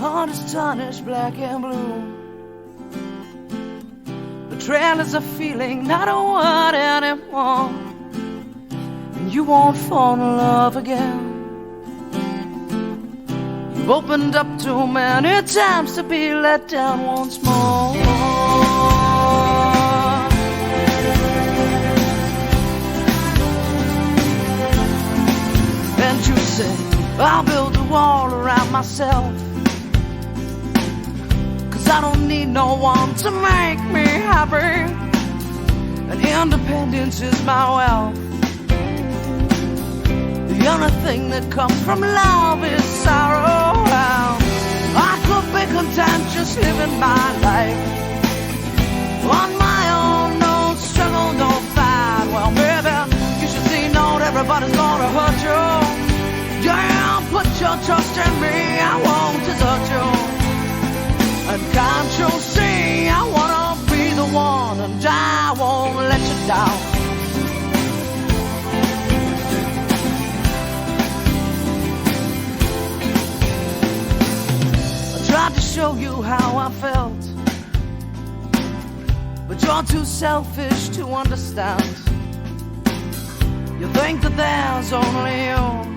heart is tarnished black and blue. Betrayal is a feeling, not a word anymore. And you won't fall in love again. You've opened up too many times to be let down once more. And you say, I'll build a wall around myself, 'cause I don't need no one to make me happy, and independence is my wealth. The only thing that comes from love is sorrow. I could be content just living my life on my own, no struggle, no fight. Well, baby, you should see not everybody's gonna hurt you. Yeah, put your trust in me, I won't desert you. And can't you see, I wanna be the one, and I won't let you down. I tried to show you how I felt, but you're too selfish to understand. You think that there's only you.